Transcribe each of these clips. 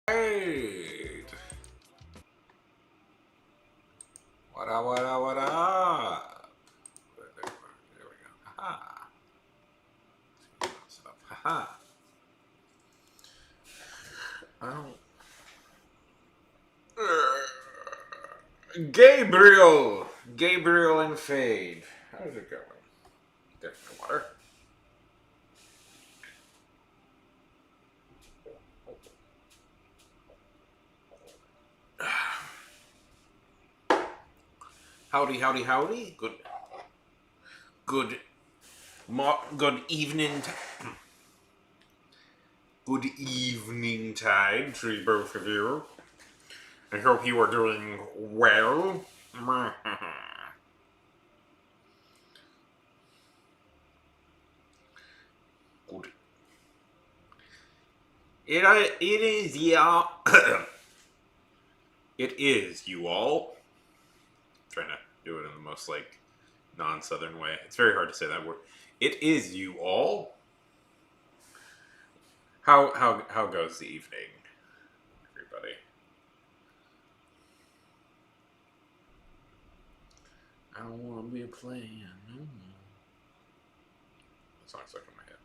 Right. What up, what up, what up? There we go. Haha. What's up? Haha. Oh. Gabriel! Gabriel and Fade. How's it going? There's no water. Howdy, howdy, howdy. Good, good evening. Good evening tide to both of you. I hope you are doing well. Good. It is, yeah. It is, you all. I'm trying to do it in the most, non-Southern way. It's very hard to say that word. It is, you all. How goes the evening, everybody? I don't want to be playing. No. That song's stuck in my head.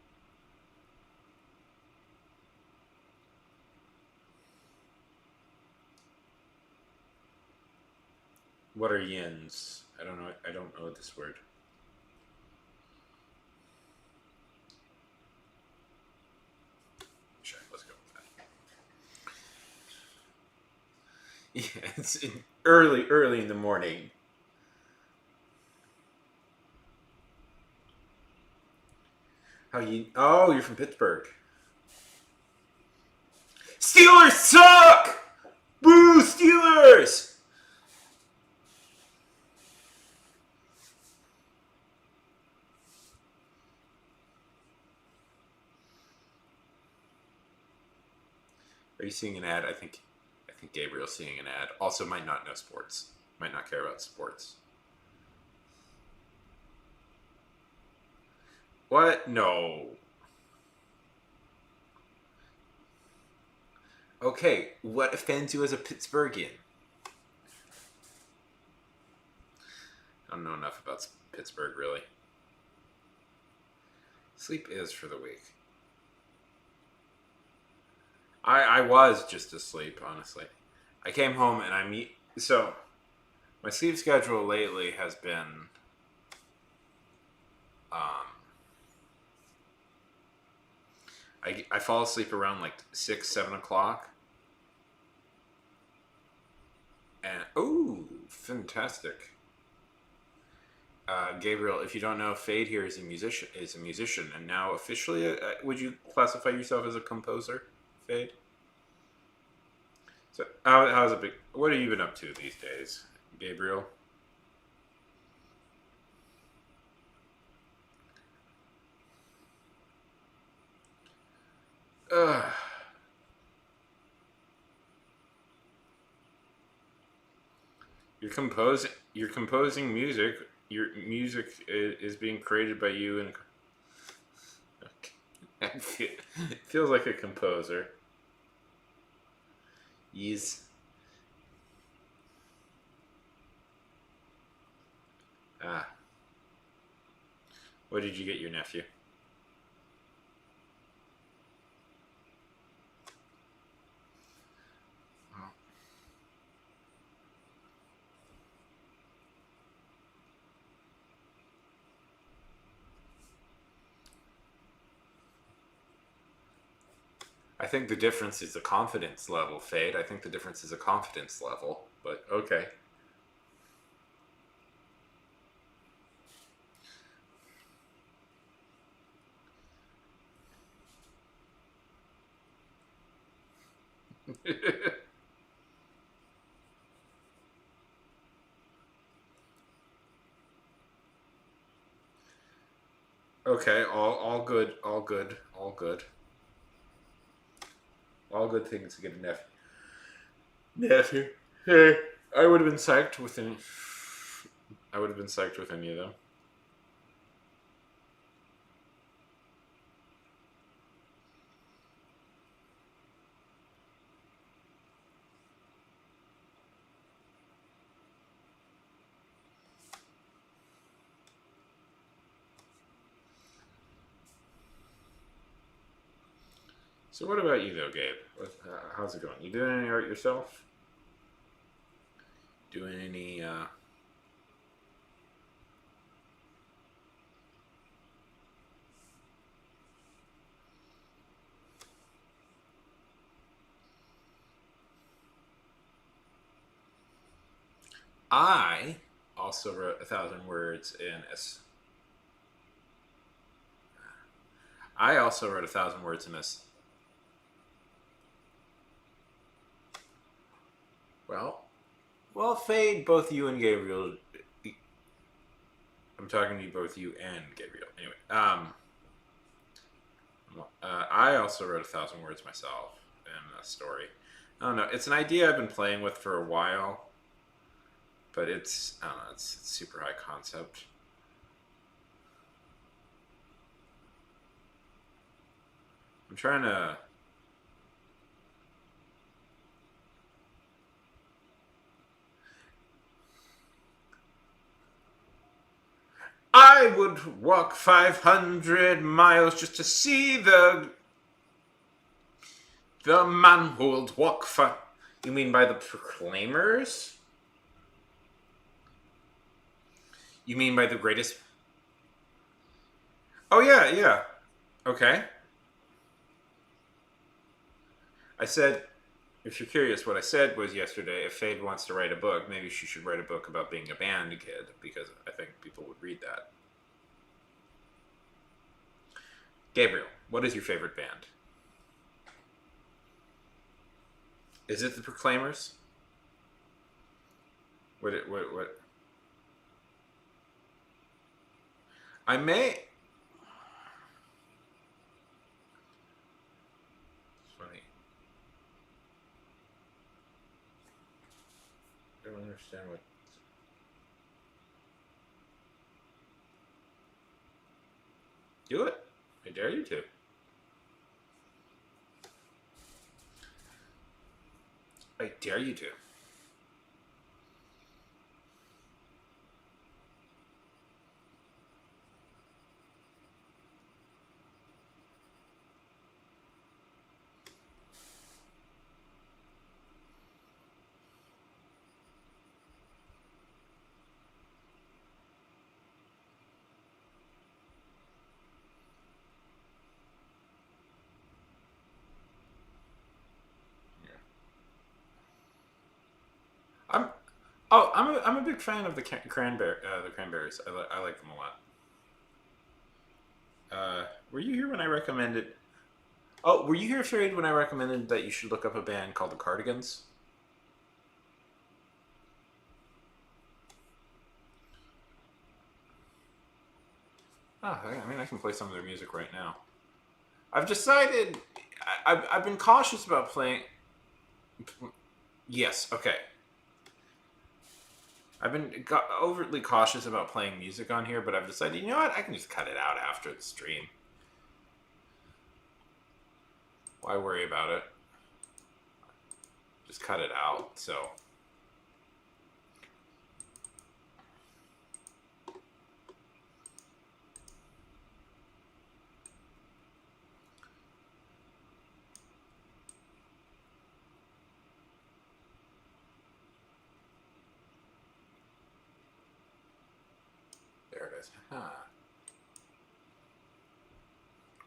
What are yins? I don't know. I don't know this word. Sure, let's go with that. Yeah, it's early in the morning. How you? Oh, you're from Pittsburgh. Steelers suck. Boo, Steelers! Are you seeing an ad? I think Gabriel's seeing an ad. Also, might not know sports. Might not care about sports. What? No. Okay, what offends you as a Pittsburghian? I don't know enough about Pittsburgh, really. Sleep is for the weak. I was just asleep, honestly. I came home and so my sleep schedule lately has been um I fall asleep around like 6, 7 o'clock. And oh, fantastic. Gabriel, if you don't know, Fade here is a musician, and now officially, would you classify yourself as a composer, Fade? So, how's it been? What have you been up to these days, Gabriel? Ugh. You're composing music. Your music is being created by you, and it feels like a composer. Yes. Ah. What did you get your nephew? I think the difference is the confidence level, Fade. I think the difference is a confidence level, but okay. Okay, all good, all good, all good. All good things to get a nephew. Nephew. Hey, I would have been psyched with any. I would have been psyched with any of them. So what about you though, Gabe? How's it going? You doing any art yourself? Doing any? I also wrote 1,000 words in S. I also wrote 1,000 words in this. Well, Fade, both you and Gabriel. I'm talking to you, both you and Gabriel. Anyway, I also wrote 1,000 words myself in a story. I don't know. It's an idea I've been playing with for a while, but it's I don't know. It's super high concept. I'm trying to. I would walk 500 miles just to see the man who would walk for. You mean by the Proclaimers? You mean by the greatest? Oh yeah, yeah. Okay. I said, if you're curious, what I said was yesterday, if Fade wants to write a book, maybe she should write a book about being a band kid because I think people would read that. Gabriel, what is your favorite band? Is it the Proclaimers? What? I may. It's funny. I don't understand what. Do it. I dare you to. I dare you to. Yeah. I'm. Oh, I'm a big fan of the Cranberries. I like them a lot. Were you here when I recommended? Oh, were you here, Fade, when I recommended that you should look up a band called the Cardigans? Oh, I mean, I can play some of their music right now. I've decided. I've been cautious about playing. Yes, okay. I've been overtly cautious about playing music on here, but I've decided, you know what? I can just cut it out after the stream. Why worry about it? Just cut it out. So. There it is. Huh.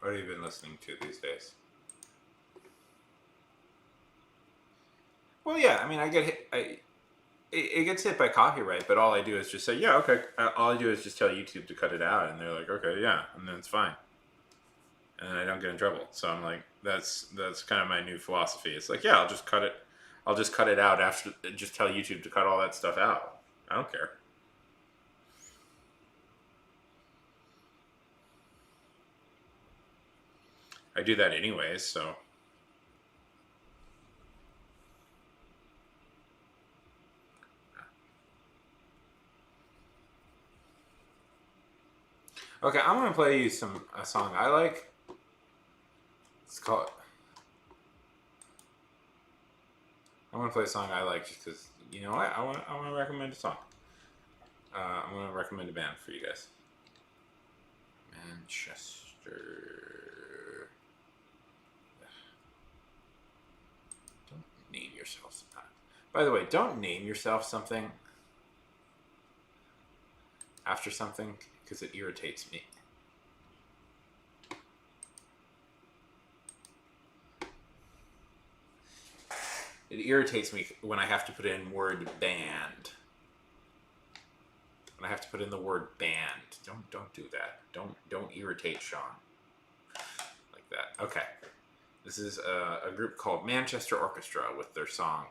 What have you been listening to these days? Well, yeah. I mean, I get hit. It gets hit by copyright, but all I do is just say, yeah, okay. All I do is just tell YouTube to cut it out, and they're like, okay, yeah, and then it's fine, and I don't get in trouble. So I'm like, that's kind of my new philosophy. It's like, yeah, I'll just cut it. I'll just cut it out after. Just tell YouTube to cut all that stuff out. I don't care. I do that anyways. So okay, I'm gonna play you a song I like. It's called. I'm gonna play a song I like just because you know what I want to recommend a song. I'm gonna recommend a band for you guys. Manchester. yourself. By the way, don't name yourself something after something because it irritates me. It irritates me when I have to put in word band. When I have to put in the word band. Don't do that. Don't irritate Sean. Like that. Okay. This is a group called Manchester Orchestra with their song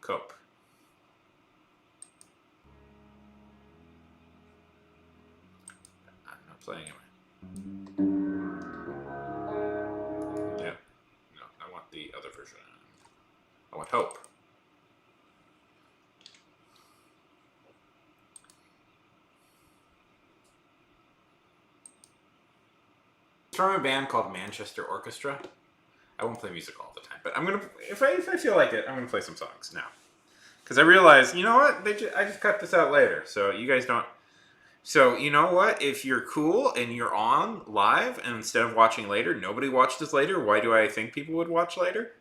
Cope. I'm not playing it. Yeah. No, I want the other version. I want Hope. It's from a band called Manchester Orchestra. I won't play music all the time, but I'm gonna if I feel like it, I'm gonna play some songs now. Because I realize, you know what? I just cut this out later, so you guys don't. So you know what? If you're cool and you're on live, and instead of watching later, nobody watched this later. Why do I think people would watch later?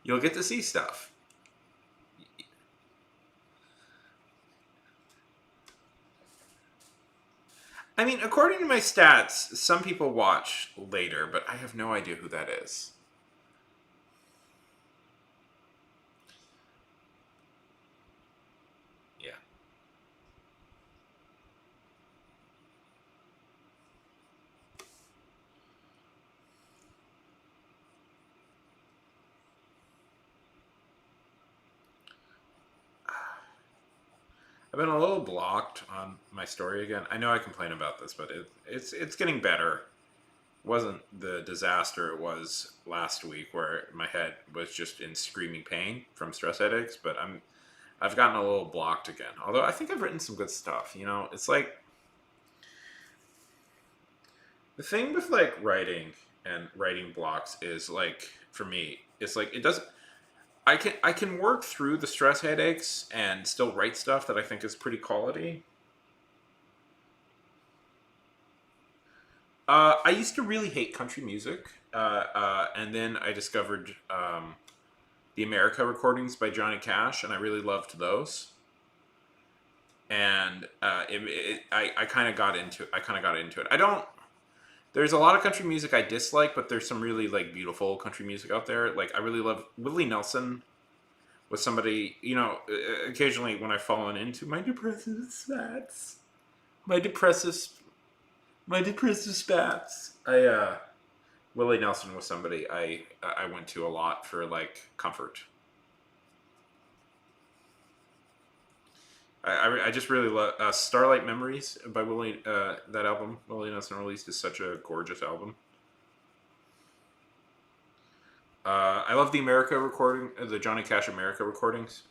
You'll get to see stuff. I mean, according to my stats, some people watch later, but I have no idea who that is. Yeah. I've been a little blocked on my story again. I know I complain about this, but it's getting better. It wasn't the disaster it was last week, where my head was just in screaming pain from stress headaches. But I've gotten a little blocked again. Although I think I've written some good stuff. You know, it's like the thing with like writing and writing blocks is like for me, it's like it doesn't. I can work through the stress headaches and still write stuff that I think is pretty quality. I used to really hate country music, and then I discovered the America recordings by Johnny Cash, and I really loved those. And I kind of got into it. I kind of got into it. I don't. There's a lot of country music I dislike, but there's some really like beautiful country music out there. Like I really love Willie Nelson. Was somebody, you know, occasionally when I've fallen into my depressive spats, my depressive spats. Willie Nelson was somebody I went to a lot for like comfort. I just really love Starlight Memories by Willie. That album Willie Nelson released is such a gorgeous album. I love the America recording, the Johnny Cash America recordings.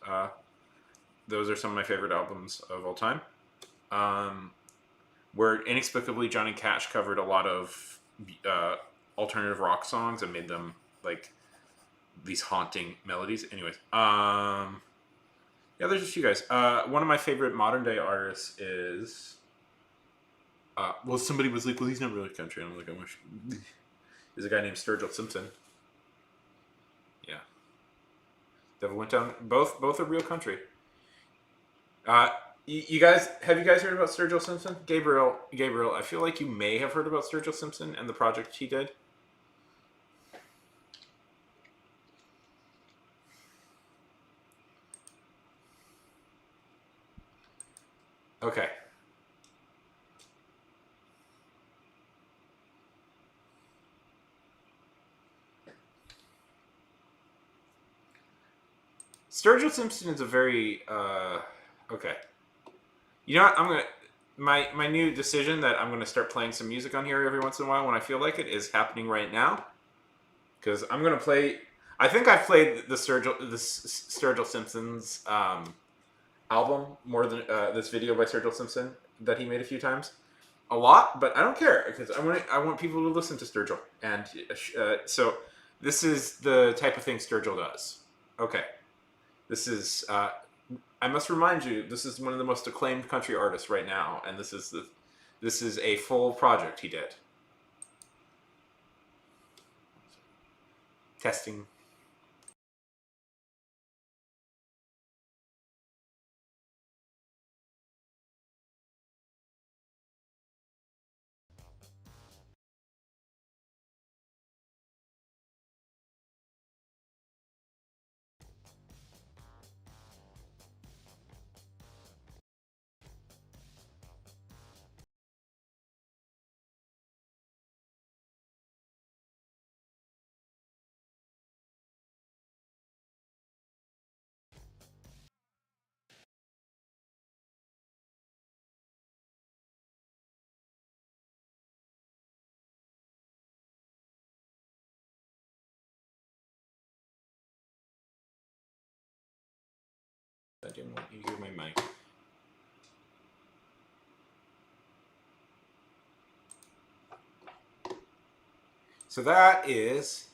Those are some of my favorite albums of all time. Where inexplicably Johnny Cash covered a lot of alternative rock songs and made them like these haunting melodies. Anyways, yeah, there's just you guys. One of my favorite modern day artists is. Well, somebody was like, "Well, he's not really country." And I'm like, "I wish." There's a guy named Sturgill Simpson. Yeah, Devil Went Down. Both are real country. You guys, have you guys heard about Sturgill Simpson? Gabriel, I feel like you may have heard about Sturgill Simpson and the project he did. Okay. Sturgill Simpson is a very okay. You know what? I'm gonna my new decision that I'm gonna start playing some music on here every once in a while when I feel like it is happening right now. Because I'm gonna play. I think I've played the Sturgill Simpson's album more than this video by Sturgill Simpson that he made a few times. A lot, but I don't care because I want people to listen to Sturgill, and so this is the type of thing Sturgill does. Okay, this is. I must remind you, this is one of the most acclaimed country artists right now, and this is a full project he did. Testing. I didn't want you to give my mic. So that is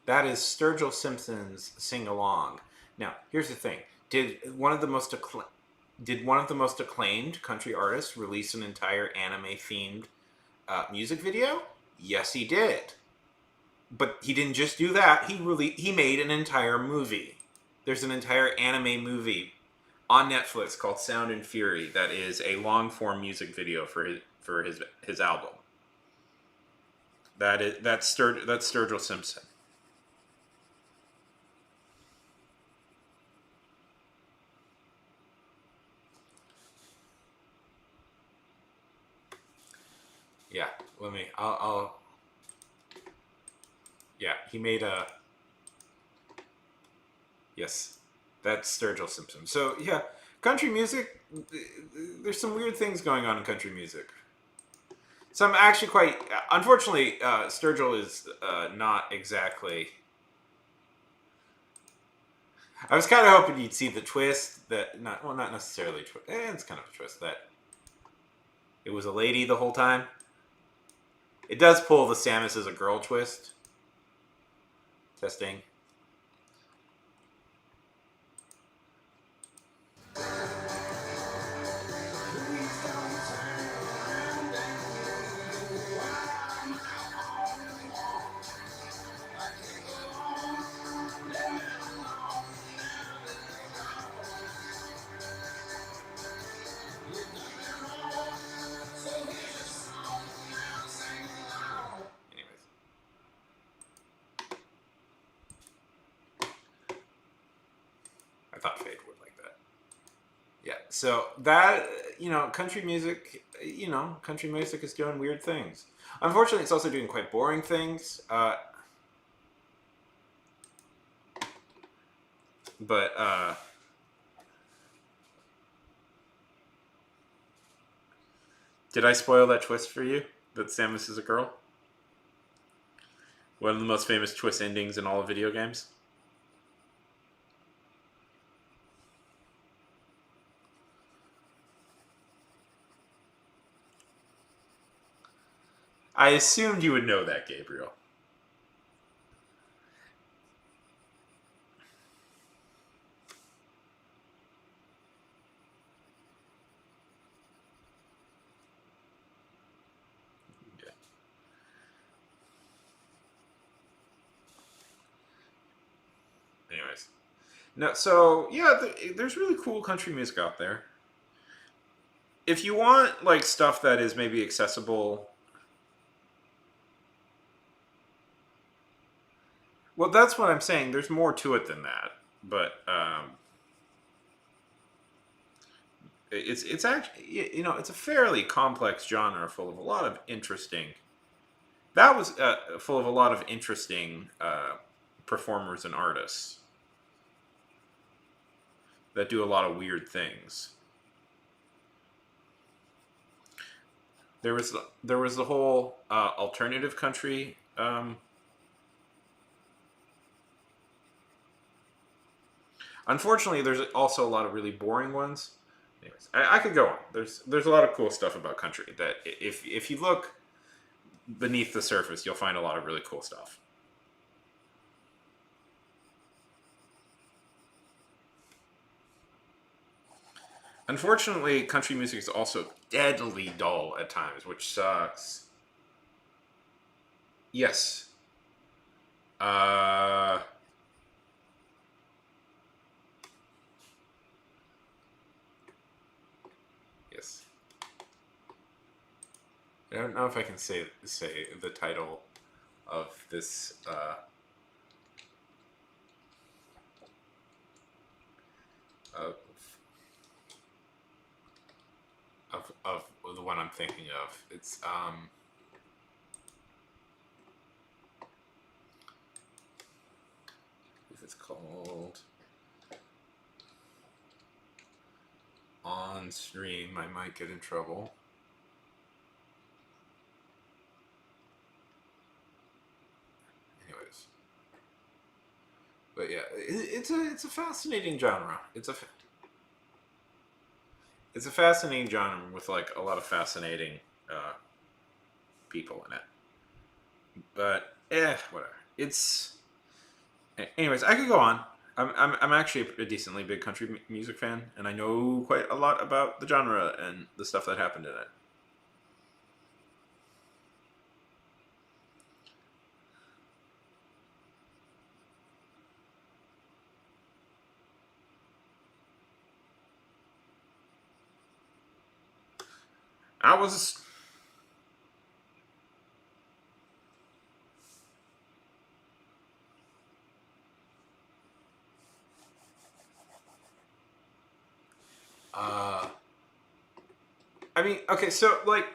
Sturgill Simpson's Sing Along. Now, here's the thing: did one of the most acclaimed country artists release an entire anime themed music video? Yes, he did. But he didn't just do that. He made an entire movie. There's an entire anime movie on Netflix called Sound and Fury that is a long form music video for his album. That's Sturgill Simpson. Yeah, I'll yeah, he made a, yes, that's Sturgill Simpson. So yeah, country music, there's some weird things going on in country music. Some actually quite, unfortunately, Sturgill is not exactly. I was kind of hoping you'd see the twist that not necessarily twist. It's kind of a twist that it was a lady the whole time. It does pull the Samus as a girl twist. Testing. I thought Fade would like that. Yeah, so that, country music, country music is doing weird things. Unfortunately, it's also doing quite boring things. But did I spoil that twist for you? That Samus is a girl? One of the most famous twist endings in all of video games? I assumed you would know that, Gabriel. Yeah. Anyways. No, so, yeah, there's really cool country music out there. If you want, like, stuff that is maybe accessible. Well, that's what I'm saying. There's more to it than that. But, it's actually, it's a fairly complex genre full of a lot of interesting. That was full of a lot of interesting performers and artists that do a lot of weird things. There was the whole alternative country. Unfortunately, there's also a lot of really boring ones. Anyways, I could go on. There's a lot of cool stuff about country that if you look beneath the surface, you'll find a lot of really cool stuff. Unfortunately, country music is also deadly dull at times, which sucks. Yes. Uh, yes. I don't know if I can say the title of this of of the one I'm thinking of. It's if it's called On Stream, I might get in trouble. Anyways, but yeah, it's a fascinating genre. It's a fascinating genre with like a lot of fascinating uh, people in it. But whatever. It's anyways. I could go on. I'm actually a decently big country music fan, and I know quite a lot about the genre and the stuff that happened in it. I was uh, I mean, okay, so like,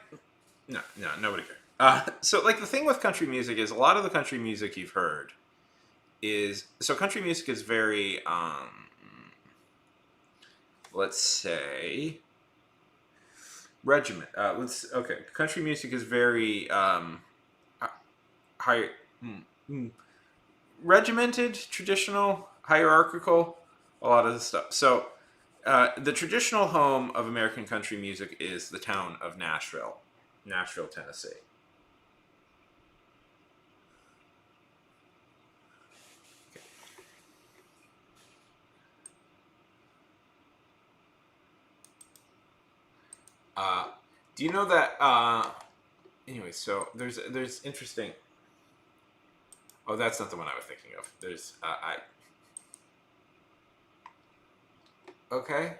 no, nobody cares. So like the thing with country music is a lot of the country music you've heard is so country music is very let's say regiment. Let's okay. Country music is very high, mm, mm, regimented, traditional, hierarchical. A lot of the stuff. So the traditional home of American country music is the town of Nashville, Tennessee. Uh, do you know that? Anyway, so there's interesting. Oh, that's not the one I was thinking of. There's I. Okay.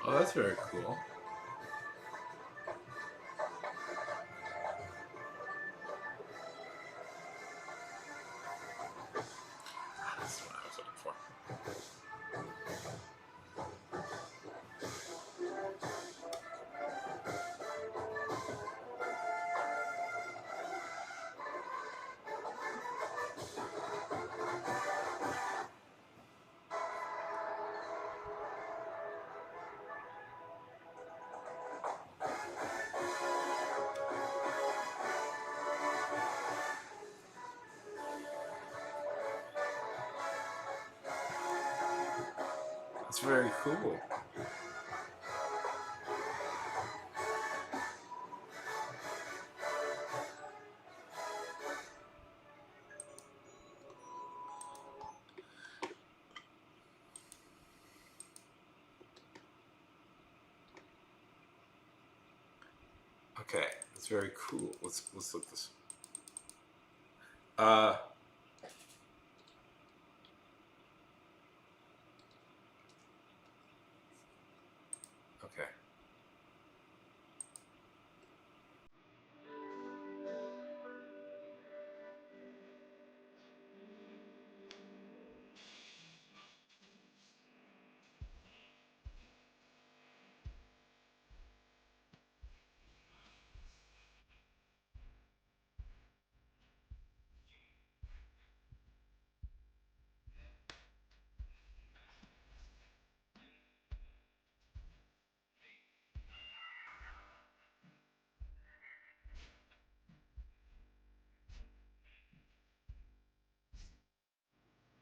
Oh, that's very cool. That's what I was looking for. That's very cool. Okay, that's very cool. Let's look this. Uh, okay.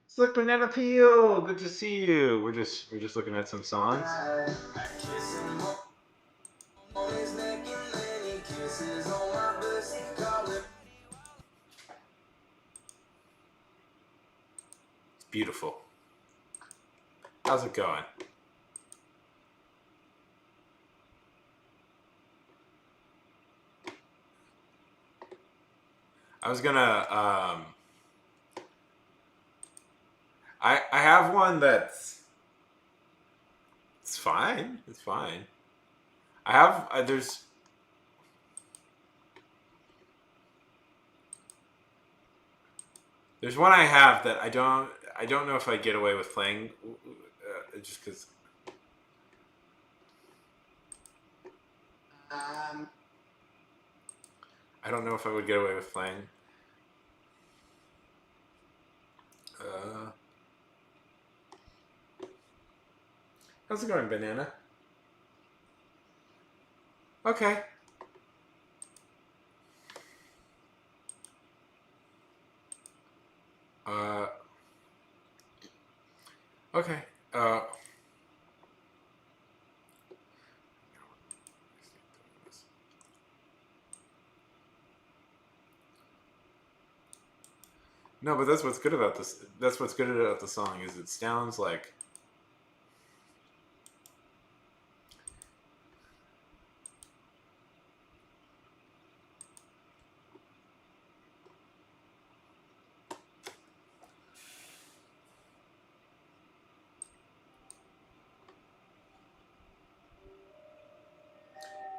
Slick Banana Peel, good to see you. We're just looking at some songs. It's beautiful. How's it going? I was gonna I have one that's it's fine. It's fine. I have there's one I have that I don't know if I get away with playing just because I don't know if I would get away with playing. Uh, how's it going, Banana? Okay. Uh, okay. Uh, no, but that's what's good about this. That's what's good about the song is it sounds like.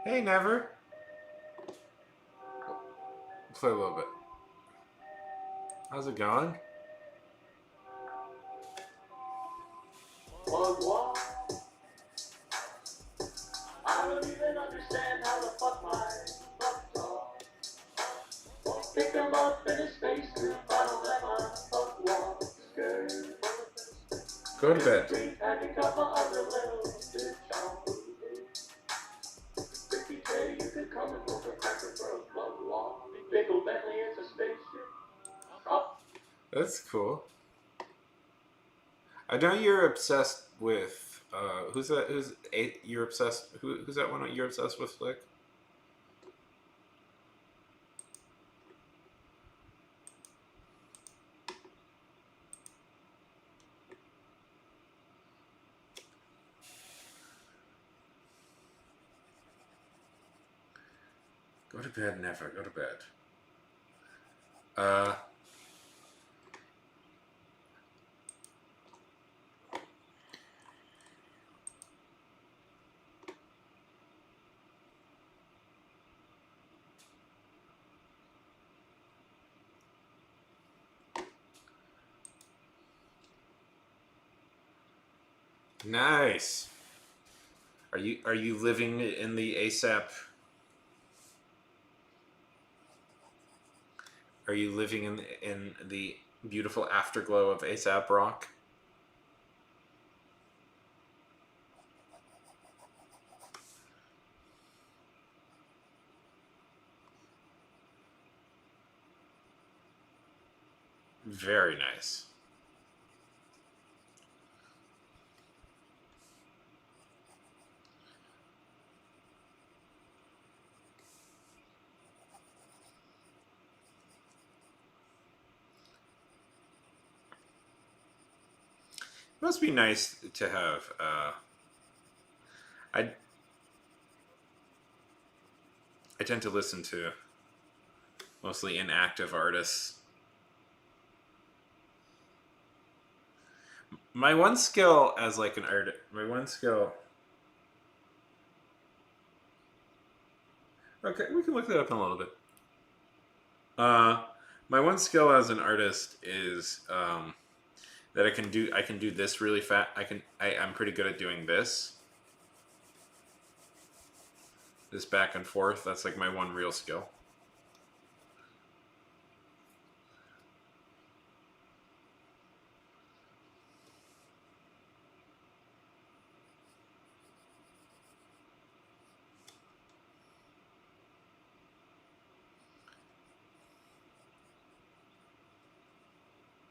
Hey, Never. Play a little bit. How's it going? I don't even understand how the fuck my fuck talk. Pick him up in his face to bottle that my fuck walk. Go to bed. And a couple other little bitch on you could come and look a cracker for a blood walk. Big old Bentley is a spaceship. Oh. That's cool. I know you're obsessed with who's that? You're obsessed? Who's that one? You're obsessed with, Flick? Go to bed, Never. Go to bed. Uh. Nice. Are you living in the ASAP? Are you living in the beautiful afterglow of ASAP Rock? Very nice. It must be nice to have. I I tend to listen to mostly inactive artists. My one skill as like an artist, my one skill. Okay, we can look that up in a little bit. Uh, my one skill as an artist is that I can do this really fast. I'm pretty good at doing this back and forth. That's like my one real skill.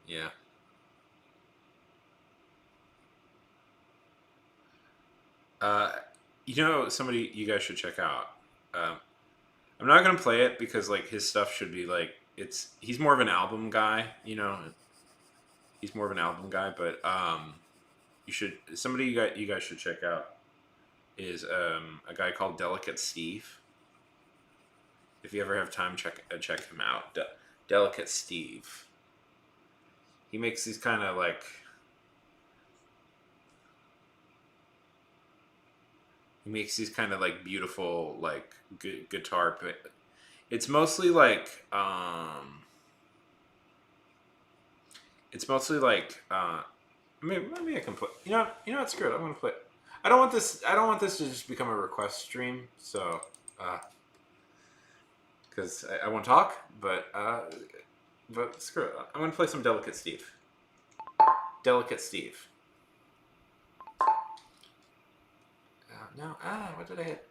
Yeah. Uh, somebody you guys should check out. Um, I'm not gonna play it because like his stuff should be like he's more of an album guy. He's more of an album guy. But you should somebody you guys should check out is a guy called Delicate Steve. If you ever have time, check him out. Delicate Steve. He makes these kind of like beautiful like guitar. It's mostly like maybe I can play. What? Screw it. I'm gonna play. I don't want this. I don't want this to just become a request stream. So, because I won't talk, but screw it. I'm gonna play some Delicate Steve. Delicate Steve. No. What did I hit?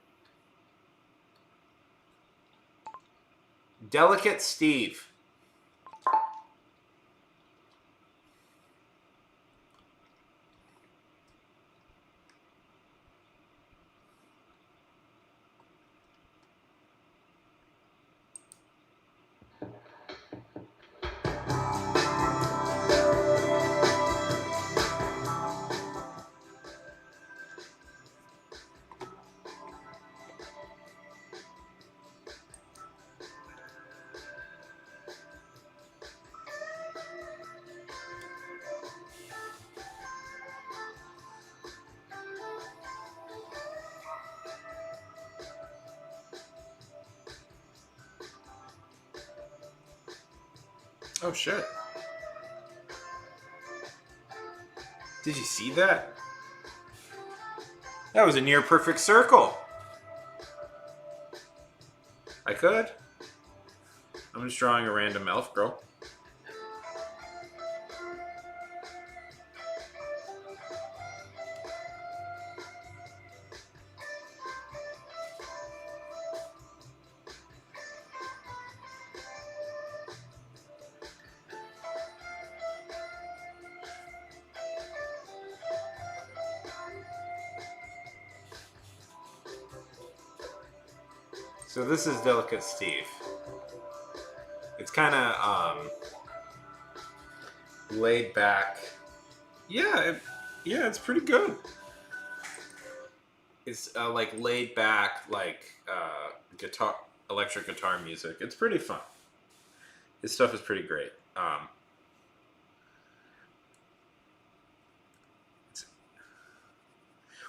Delicate Steve. Oh shit. Did you see that? That was a near perfect circle. I could. I'm just drawing a random elf girl. So this is Delicate Steve. It's kind of laid back. Yeah, it's pretty good. It's like laid back, like electric guitar music. It's pretty fun. His stuff is pretty great.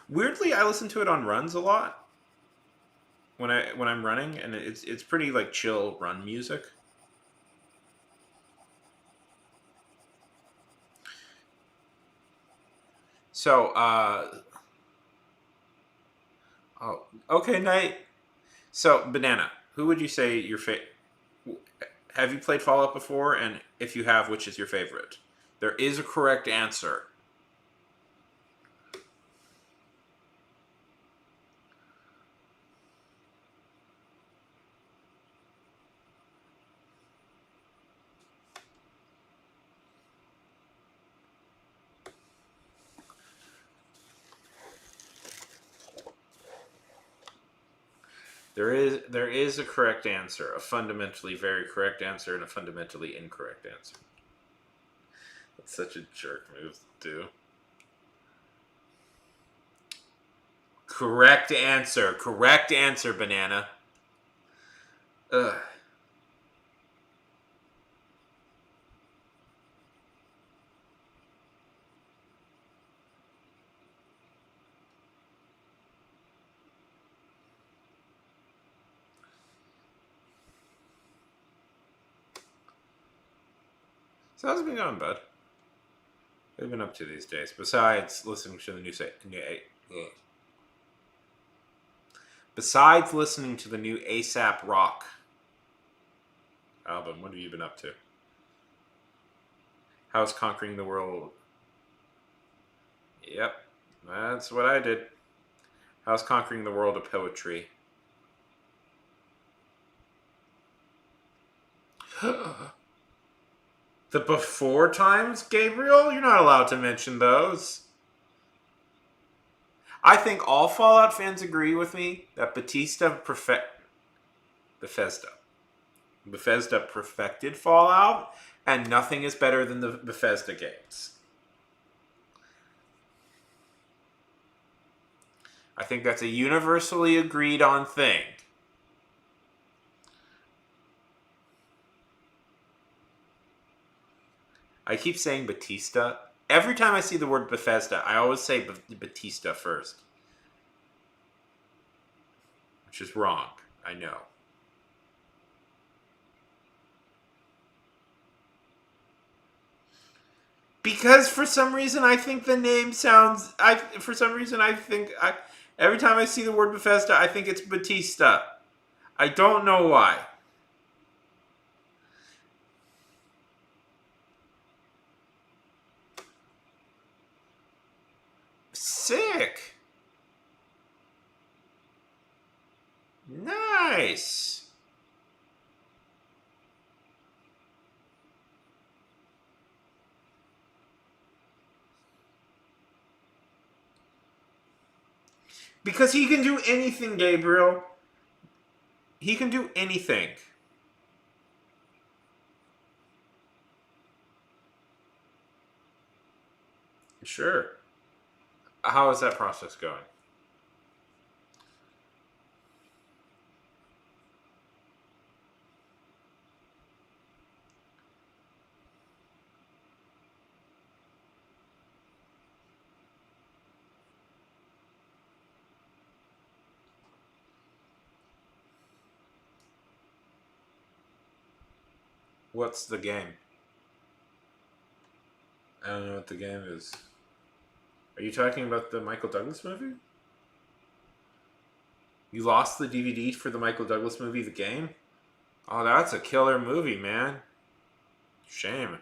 Weirdly, I listen to it on runs a lot when I'm running, and it's pretty like chill run music. So, oh, okay, Knight. So, Banana, who would you say your favorite? Have you played Fallout before? And if you have, which is your favorite? There is a correct answer. There is a correct answer, a fundamentally very correct answer, and a fundamentally incorrect answer. That's such a jerk move to do. Correct answer, Banana. Ugh. So how's it been going, bud? What have you been up to these days besides listening to the ugh. Besides listening to the new ASAP Rock album? What have you been up to? How's Conquering the World? Yep, that's what I did. How's Conquering the World of Poetry? The before times, Gabriel? You're not allowed to mention those. I think all Fallout fans agree with me that Bethesda. Bethesda perfected Fallout, and nothing is better than the Bethesda games. I think that's a universally agreed on thing. I keep saying Batista. Every time I see the word Bethesda, I always say Batista first. Which is wrong. I know. Because for some reason I think the name sounds. For some reason I think every time I see the word Bethesda, I think it's Batista. I don't know why. Sick. Nice. Because he can do anything, Gabriel. He can do anything. Sure. How is that process going? What's the game? I don't know what the game is. Are you talking about the Michael Douglas movie? You lost the DVD for the Michael Douglas movie, The Game? Oh, that's a killer movie, man. Shame.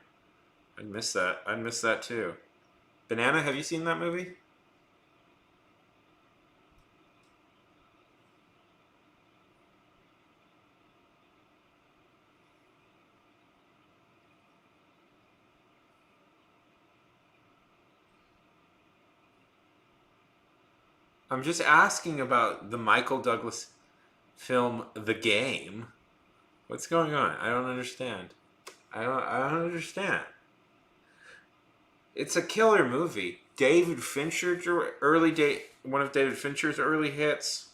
I'd miss that. I'd miss that too. Banana, have you seen that movie? I'm just asking about the Michael Douglas film The Game. What's going on? I don't understand. I don't understand. It's a killer movie. David Fincher's one of David Fincher's early hits.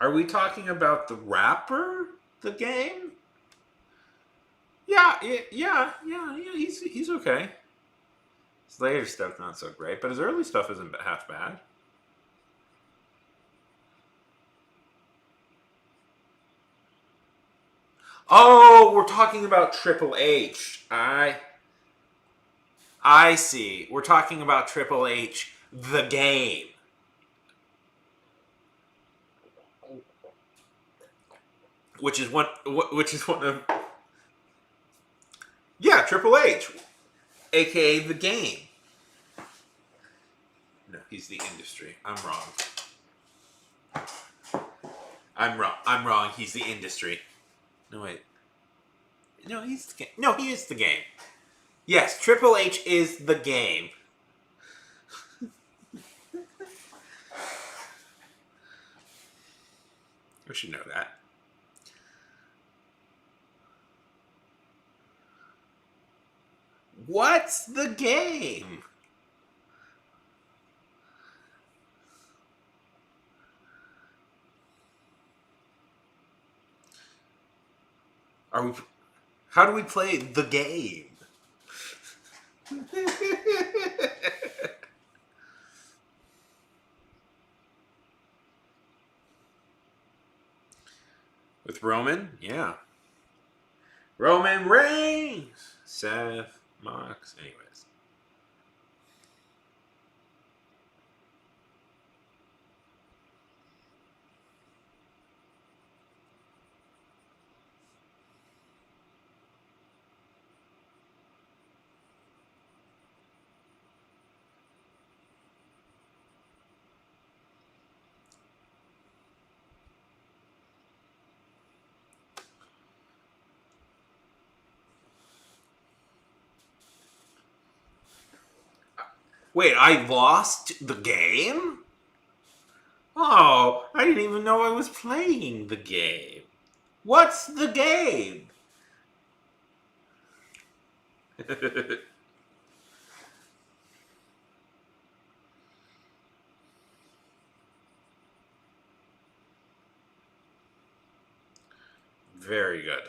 Are we talking about the rapper, The Game? Yeah. He's okay. His later stuff not so great, but his early stuff isn't half bad. Oh, we're talking about Triple H. I see. We're talking about Triple H, The Game, which is one of yeah, Triple H, aka The Game. No, he's the industry. I'm wrong. I'm wrong. I'm wrong. He's the industry. No wait. No, he's the game. No, he is the game. Yes, Triple H is the game. We should know that. What's the game? Are we? How do we play the game? With Roman, yeah. Roman Reigns, Seth, Mox. Anyways, wait, I lost the game? Oh, I didn't even know I was playing the game. What's the game? Very good.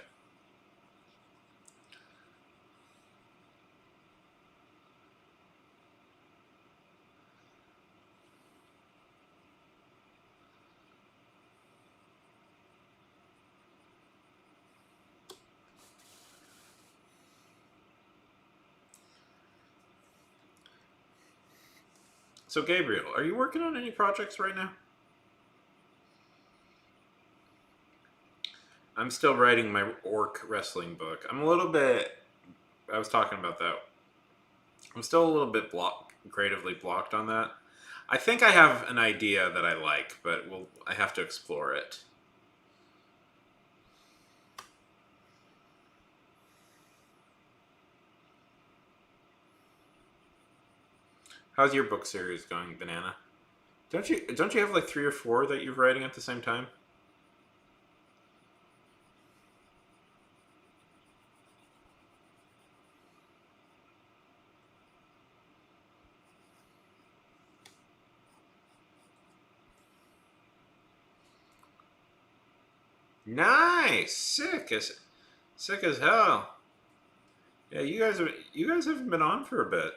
So, Gabriel, are you working on any projects right now? I'm still writing my orc wrestling book. I'm a little bit. I was talking about that. I'm still a little bit creatively blocked on that. I think I have an idea that I like, but I have to explore it. How's your book series going, Banana? Don't you have like 3 or 4 that you're writing at the same time? Nice, sick as hell. Yeah, you guys haven't been on for a bit.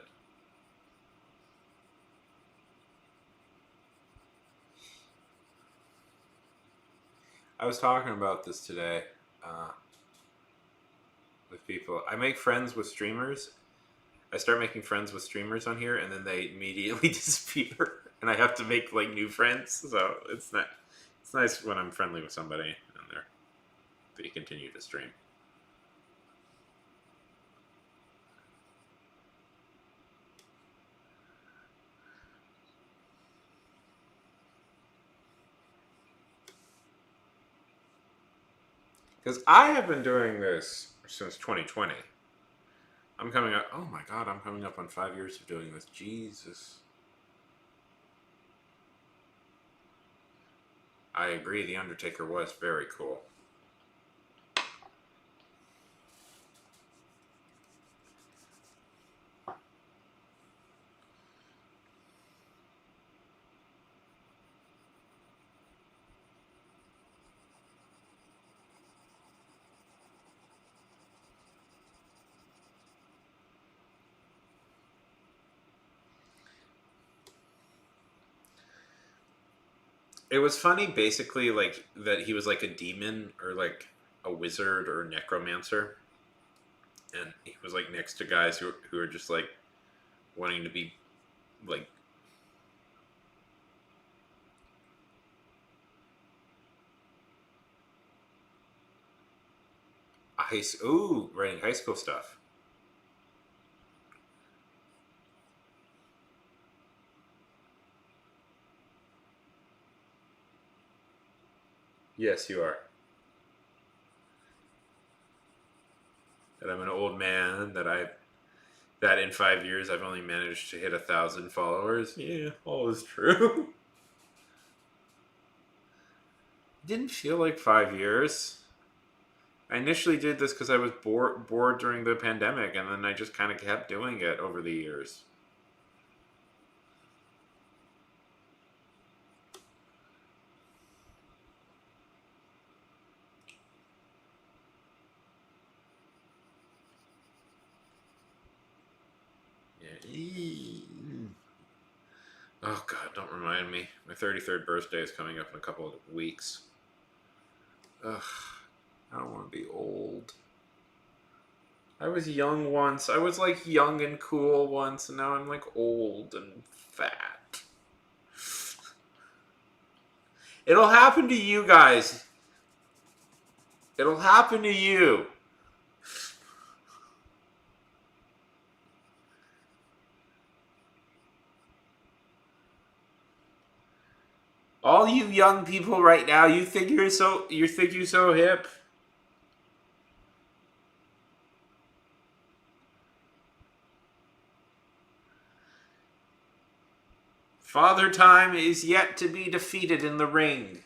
I was talking about this today with people. I make friends with streamers. I start making friends with streamers on here, and then they immediately disappear, and I have to make like new friends. So it's not. It's nice when I'm friendly with somebody and they continue to stream. Because I have been doing this since 2020. I'm coming up. Oh my god, I'm coming up on 5 years of doing this. Jesus. I agree. The Undertaker was very cool. It was funny, basically, like that he was like a demon or like a wizard or a necromancer, and he was like next to guys who are just like wanting to be like ooh, writing high school stuff. Yes, you are. That I'm an old man. That in 5 years I've only managed to hit 1,000 followers. Yeah, all is true. Didn't feel like 5 years. I initially did this because I was bored during the pandemic, and then I just kind of kept doing it over the years. Oh God, don't remind me. My 33rd birthday is coming up in a couple of weeks. Ugh, I don't want to be old. I was young once. I was like young and cool once, and now I'm like old and fat. It'll happen to you guys. It'll happen to you. All you young people right now, you think you're so hip. Father Time is yet to be defeated in the ring.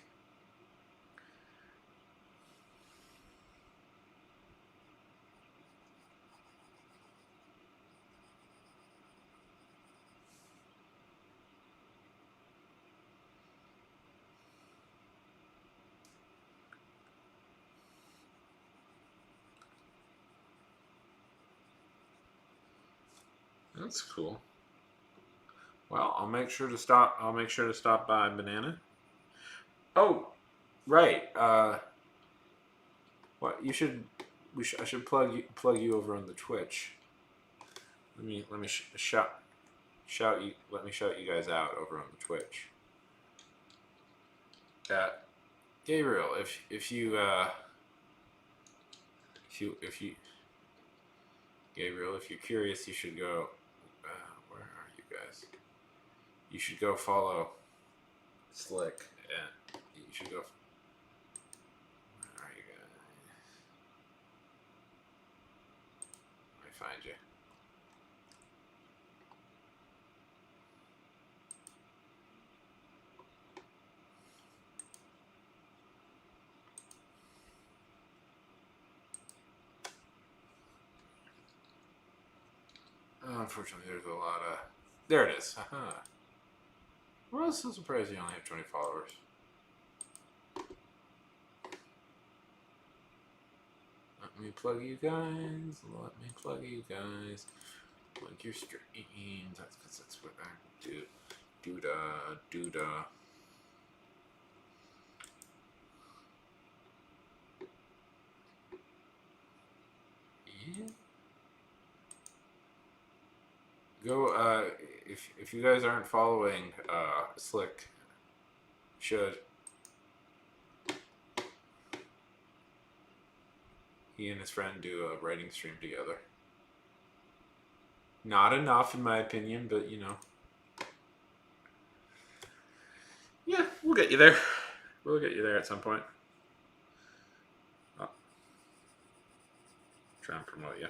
That's cool. Well, I'll make sure to stop. I'll make sure to stop by Banana. Oh, right. What you should I should plug you over on the Twitch. Let me shout you. Let me shout you guys out over on the Twitch. Gabriel, if you Gabriel, if you're curious, you should go. Where are you guys? You should go follow Slick, and you should go. Where are you guys? Let me find you. Oh, unfortunately, there's a lot of. There it is. Well, I'm so surprised you only have 20 followers. Let me plug you guys. Let me plug you guys. Plug your streams. That's because that's what I do. Doodah. Yeah. Go. If you guys aren't following, Slick should. He and his friend do a writing stream together. Not enough, in my opinion, but you know. Yeah, we'll get you there. We'll get you there at some point. Oh. Try and promote you.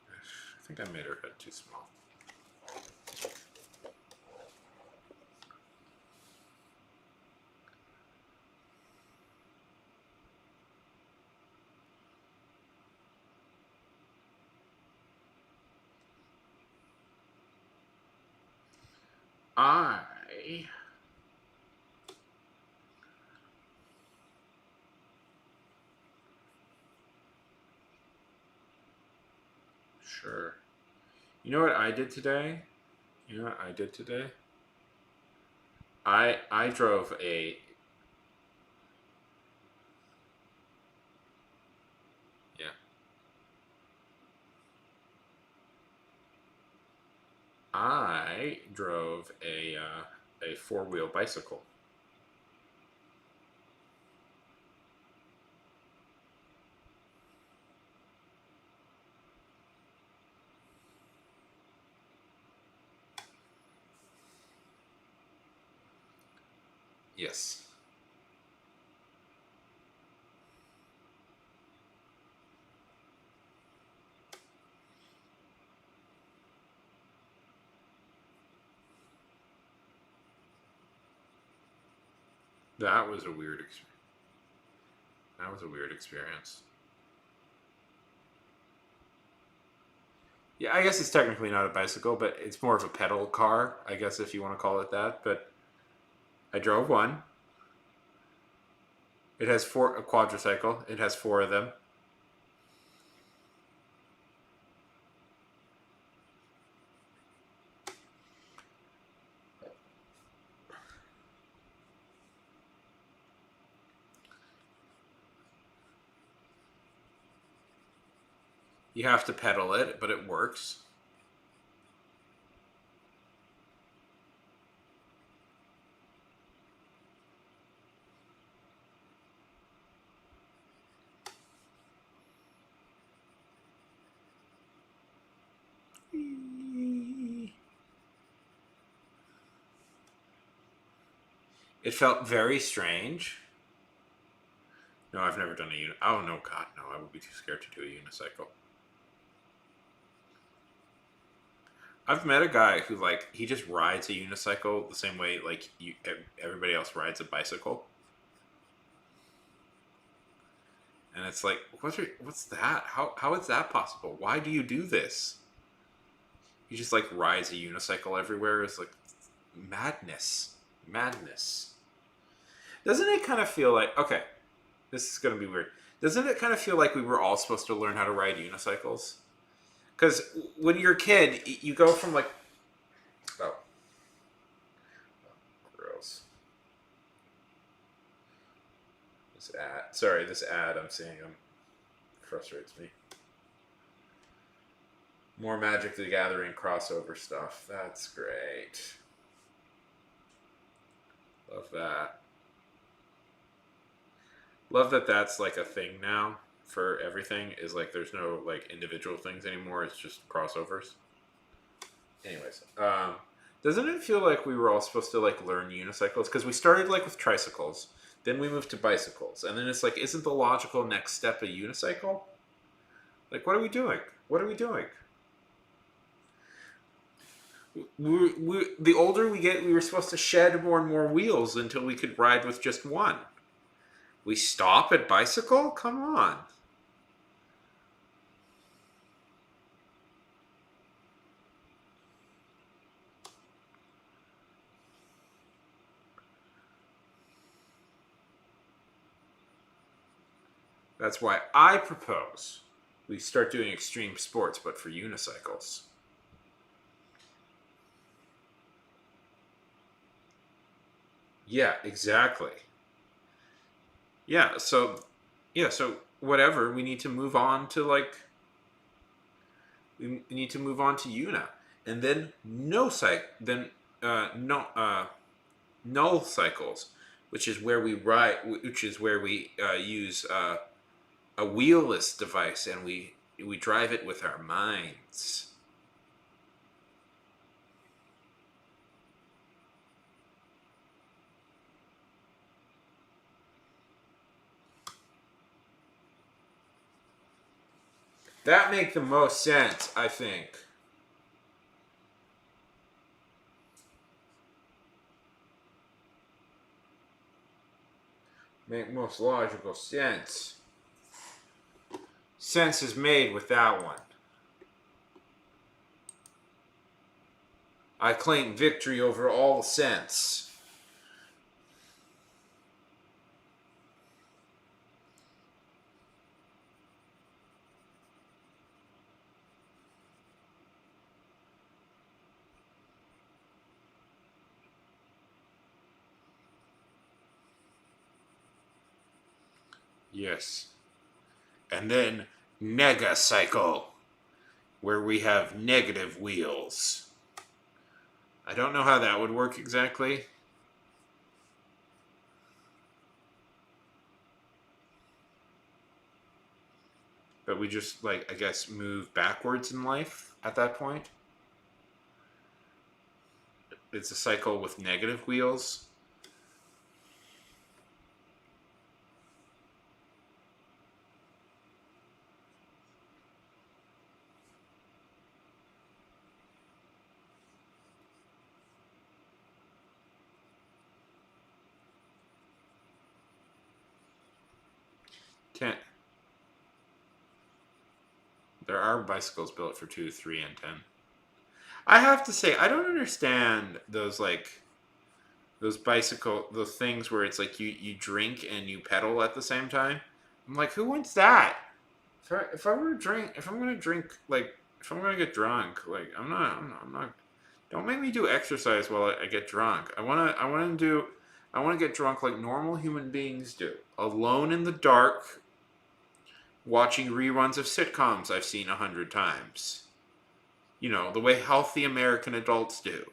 I think I made her head too small. Sure. You know what I did today? You know what I did today? I drove a. Yeah. I drove a 4-wheel bicycle. Yes. That was a weird experience. That was a weird experience. Yeah, I guess it's technically not a bicycle, but it's more of a pedal car, I guess, if you want to call it that. But I drove one. It has a quadricycle. It has 4 of them. You have to pedal it, but it works. It felt very strange. No, I've never done a Oh no, God, no! I would be too scared to do a unicycle. I've met a guy who like he just rides a unicycle the same way like everybody else rides a bicycle, and it's like what's that? How is that possible? Why do you do this? He just like rides a unicycle everywhere. It's like madness. Doesn't it kind of feel like okay? This is gonna be weird. Doesn't it kind of feel like we were all supposed to learn how to ride unicycles? Because when you're a kid, you go from like oh, gross. This ad I'm seeing frustrates me. More Magic the Gathering crossover stuff. That's great. Love that. Love that that's like a thing now for everything. Is like there's no like individual things anymore. It's just crossovers. Anyways, doesn't it feel like we were all supposed to like learn unicycles? Because we started like with tricycles, then we moved to bicycles, and then it's like, isn't the logical next step a unicycle? Like, what are we doing? What are we doing? The older we get, we were supposed to shed more and more wheels until we could ride with just one. We stop at bicycle? Come on. That's why I propose we start doing extreme sports, but for unicycles. Yeah, exactly. Yeah, so whatever, we need to move on to like we need to move on to Una. And then no cycle then no null cycles, which is where we use a wheelless device and we drive it with our minds. That make the most sense, I think. Make most logical sense. Sense is made with that one. I claim victory over all sense. Yes. And then Nega Cycle, where we have negative wheels. I don't know how that would work exactly. But we just, like, I guess, move backwards in life at that point. It's a cycle with negative wheels. Can't. There are bicycles built for 2, 3, and 10. I have to say, I don't understand those, like, those things where it's like you drink and you pedal at the same time. I'm like, who wants that? If I were to drink, if I'm gonna drink, like, if I'm gonna get drunk, like, I'm not. Don't make me do exercise while I get drunk. I wanna get drunk like normal human beings do, alone in the dark, watching reruns of sitcoms I've seen 100 times. You know, the way healthy American adults do.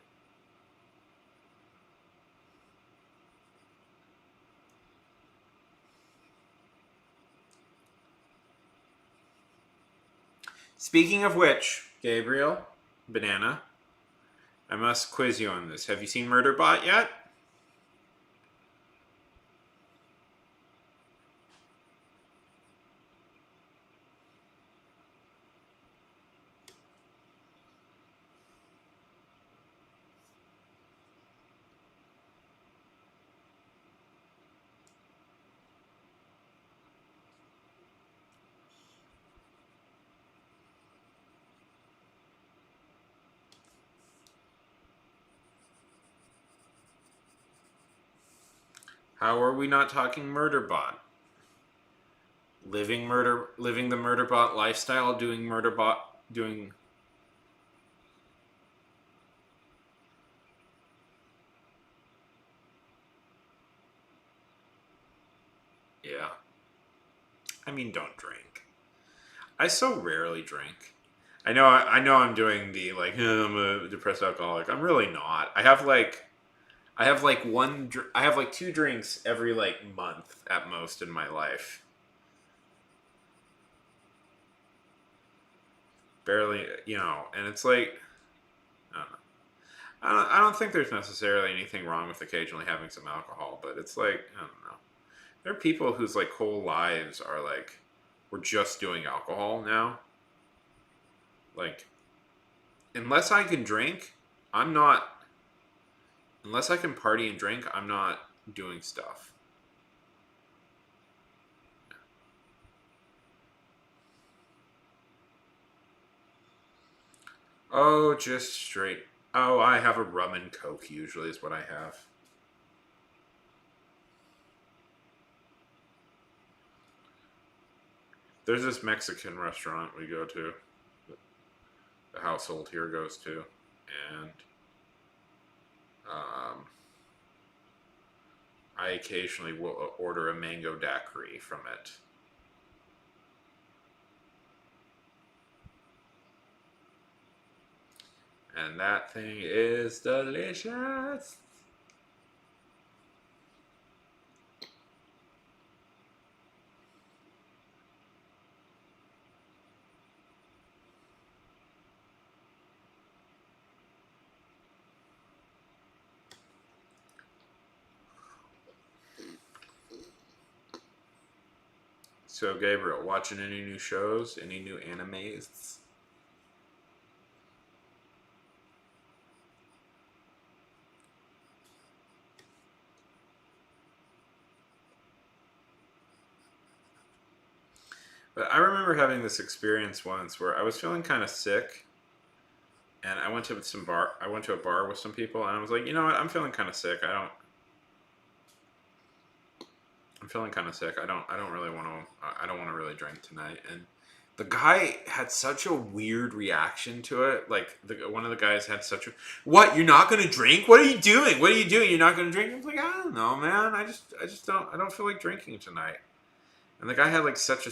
Speaking of which, Gabriel, Banana, I must quiz you on this. Have you seen Murderbot yet? How are we not talking Murderbot? Living the Murderbot lifestyle, doing. Yeah. I mean, don't drink. I so rarely drink. I know I'm doing the like I'm a depressed alcoholic. I'm really not. I have like two drinks every like month at most in my life. Barely, and it's like I don't know. I don't think there's necessarily anything wrong with occasionally having some alcohol, but it's like I don't know. There are people whose like whole lives are like we're just doing alcohol now. Like unless I can drink, I'm not unless I can party and drink, I'm not doing stuff. Oh, just straight. Oh, I have a rum and coke usually is what I have. There's this Mexican restaurant we go to, the household here goes to, and um, I occasionally will order a mango daiquiri from it. And that thing is delicious. So, Gabriel, watching any new shows? Any new animes? But I remember having this experience once where I was feeling kind of sick, and I went to a bar with some people, and I was like, you know what? I'm feeling kind of sick. I'm feeling kind of sick. I don't really want to. I don't want to really drink tonight. And the guy had such a weird reaction to it. Like one of the guys had such a, what? You're not gonna drink? What are you doing? What are you doing? You're not gonna drink? I was like, I don't know, man. I just I don't feel like drinking tonight. And the guy had like such a,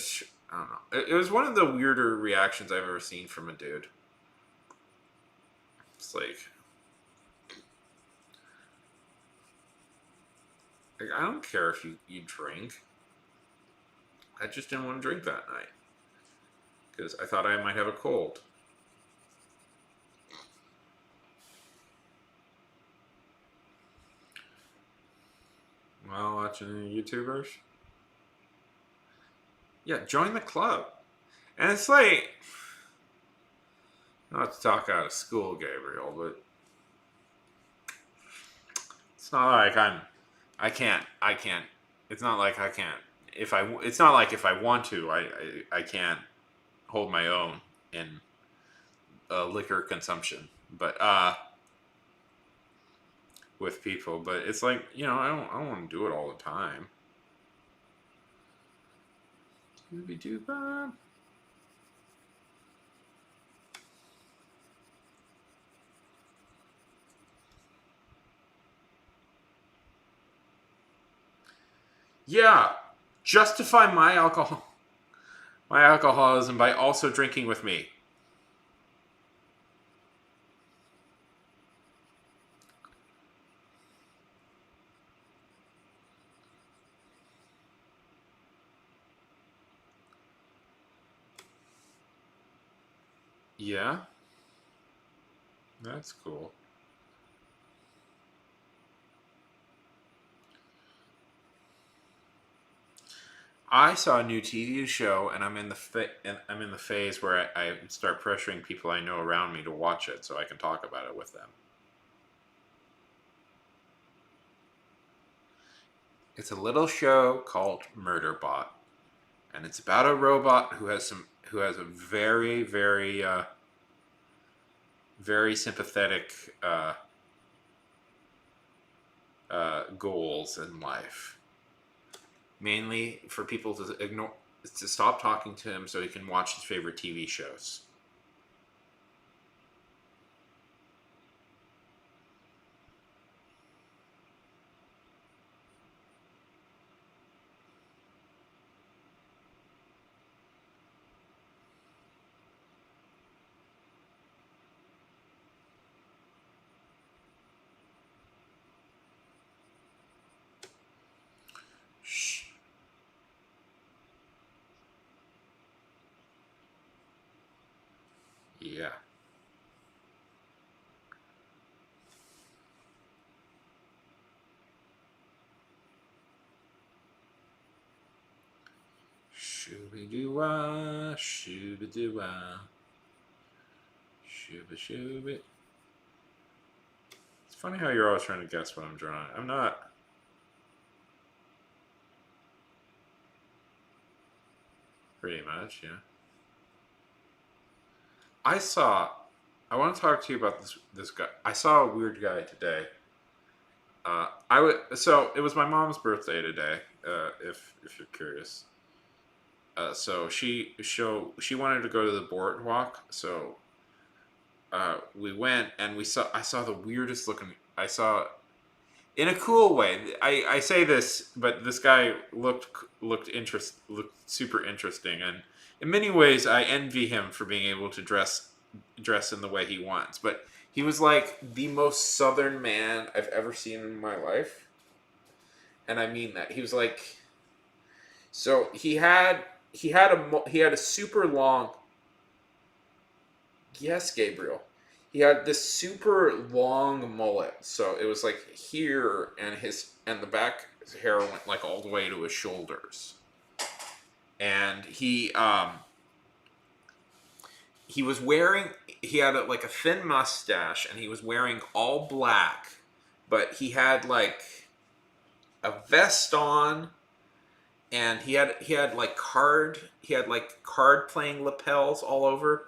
I don't know. It was one of the weirder reactions I've ever seen from a dude. It's like I don't care if you drink. I just didn't want to drink that night because I thought I might have a cold. While watching any YouTubers. Yeah, join the club. And it's like, not to talk out of school, Gabriel, but it's not like I can't. It's not like I can't. It's not like if I want to, I can't hold my own in liquor consumption. But with people, but it's like I don't want to do it all the time. Scooby-Doo. Yeah, justify my alcohol. my alcoholism by also drinking with me. Yeah, that's cool. I saw a new TV show, and I'm in the phase where I start pressuring people I know around me to watch it, so I can talk about it with them. It's a little show called Murderbot, and it's about a robot who has a very sympathetic goals in life. Mainly for people to stop talking to him so he can watch his favorite TV shows. Shh. Yeah. Shooby doo wah, shooby doo wah, shooby shooby. It's funny how you're always trying to guess what I'm drawing. I'm not. Pretty much, yeah. I saw. I want to talk to you about this guy. I saw a weird guy today. So it was my mom's birthday today. If you're curious. She wanted to go to the boardwalk. So we went and I saw the weirdest looking. I saw in a cool way. I say this, but this guy looked super interesting, and in many ways, I envy him for being able to dress in the way he wants. But he was like the most southern man I've ever seen in my life, and I mean that. He was like, so he had a super long. Yes, Gabriel. He had this super long mullet, so it was like here, and the back his hair went like all the way to his shoulders. And he was wearing he had like a thin mustache, and he was wearing all black, but he had like a vest on, and he had like card playing lapels all over.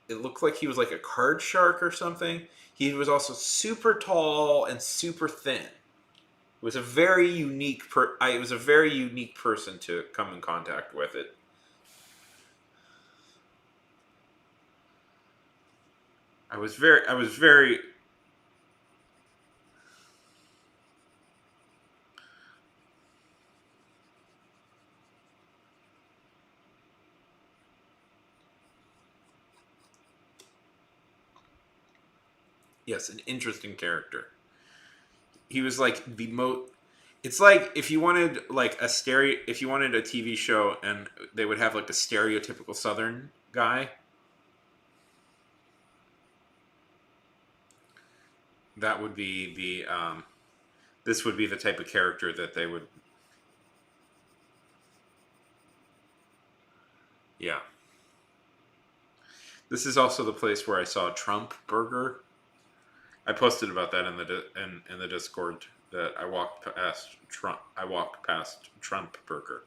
It looked like he was like a card shark or something. He was also super tall and super thin. It was a very it was a very unique person to come in contact with. I was very yes, an interesting character. He was like the most. It's like if you wanted like if you wanted a TV show and they would have like a stereotypical Southern guy, that would be this would be the type of character that they would. Yeah. This is also the place where I saw Trump Burger. I posted about that in the Discord that I walked past Trump Burger,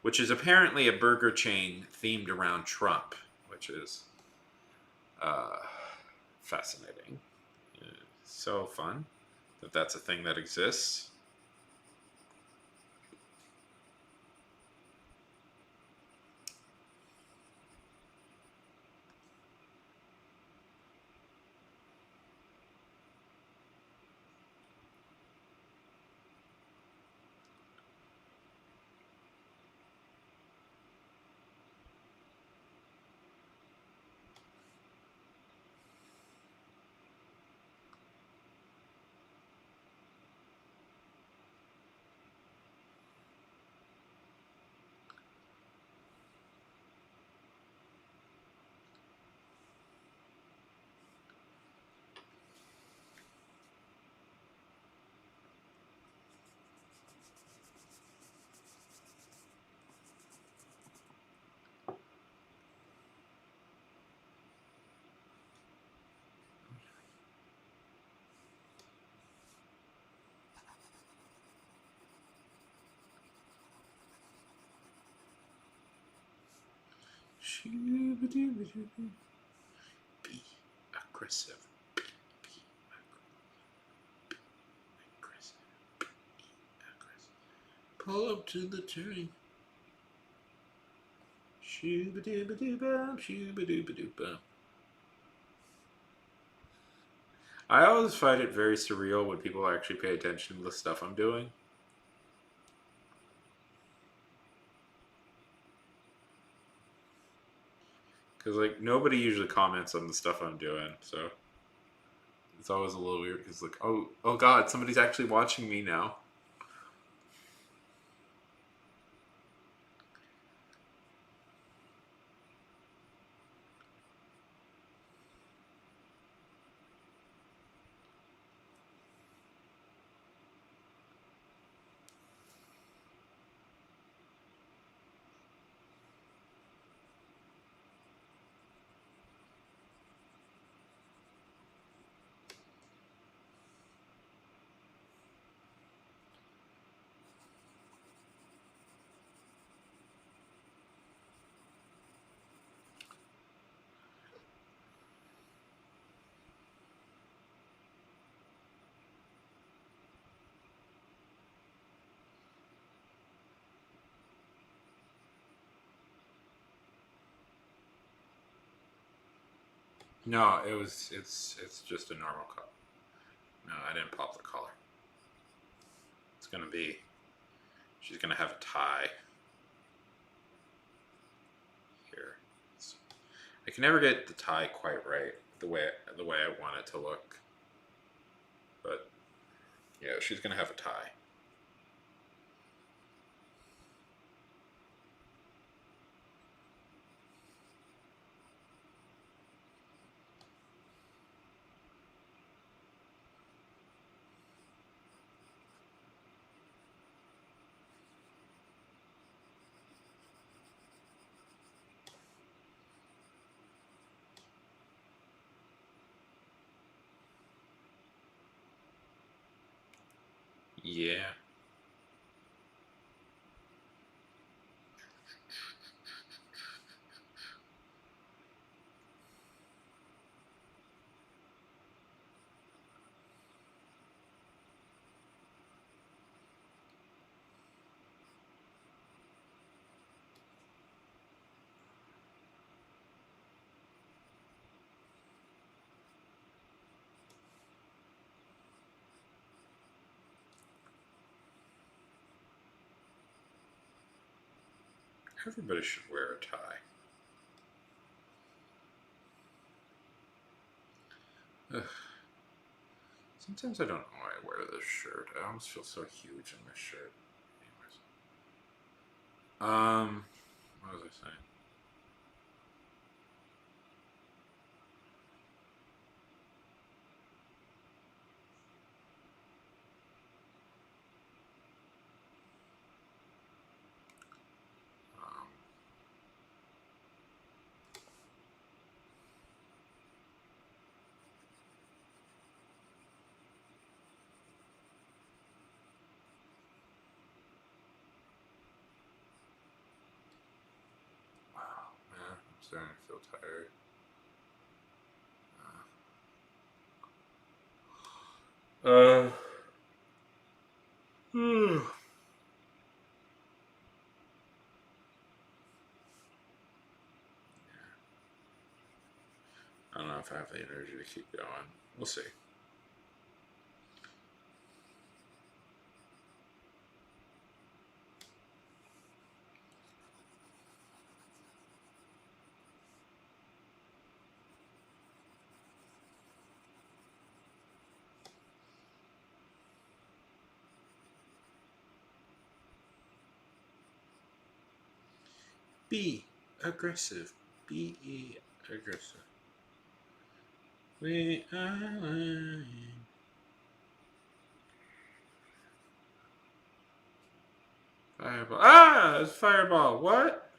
which is apparently a burger chain themed around Trump, which is uh, fascinating. So fun that that's a thing that exists. Be aggressive. Be aggressive. Pull up to the tree. Shooba-dooba-doo-bum, shooba-dooba-doo-bum. I always find it very surreal when people actually pay attention to the stuff I'm doing. Because, like, nobody usually comments on the stuff I'm doing, so it's always a little weird. Because, like, oh God, somebody's actually watching me now. No, it's just a normal collar. No, I didn't pop the collar. It's gonna be. She's gonna have a tie here. I can never get the tie quite right the way I want it to look. But yeah, she's gonna have a tie. Yeah. Everybody should wear a tie. Ugh. Sometimes I don't know why I wear this shirt. I almost feel so huge in this shirt. Anyways. What was I saying? Um, wow, man, I'm starting to feel tired. Uh, I don't know if I have the energy to keep going. We'll see. Be aggressive. Be aggressive. We are. Fireball. Ah, it's fireball. What?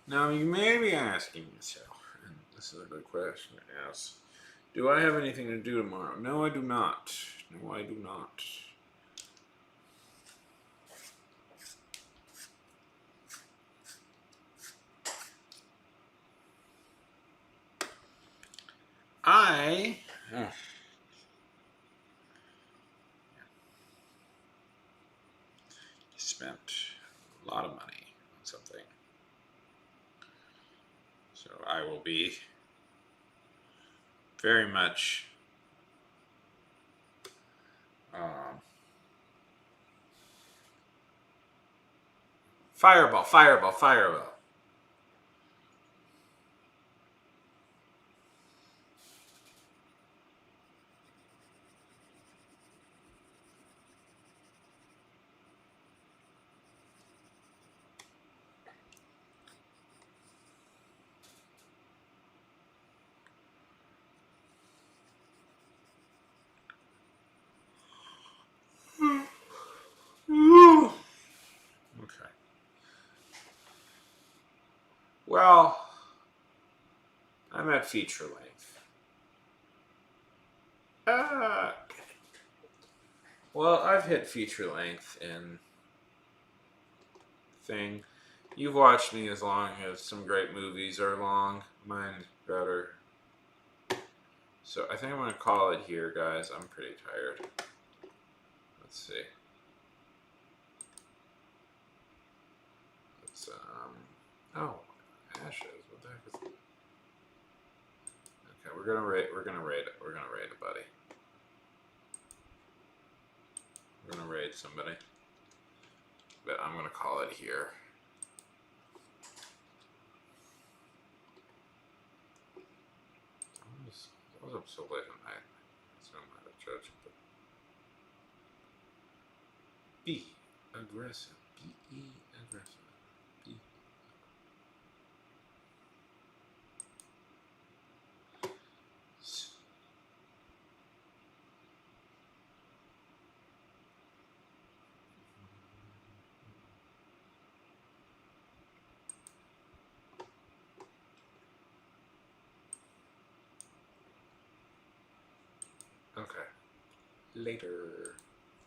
Now you may be asking yourself, and this is a good question to ask. Do I have anything to do tomorrow? No, I do not. No, I do not. I spent a lot of money on something. So I will be very much fireball, fireball, fireball. Okay. Well, I'm at feature length. Well, I've hit feature length in thing. You've watched me as long as some great movies are long. Mine better. So I think I'm going to call it here, guys. I'm pretty tired. Let's see. Let's, oh, Ashes. What the heck is that? Okay, we're gonna rate it. We're gonna rate a buddy. We're gonna raid somebody. But I'm gonna call it here. I was up so late at night. So I'm not a judge. But be aggressive. Be aggressive. Be. Okay. Later.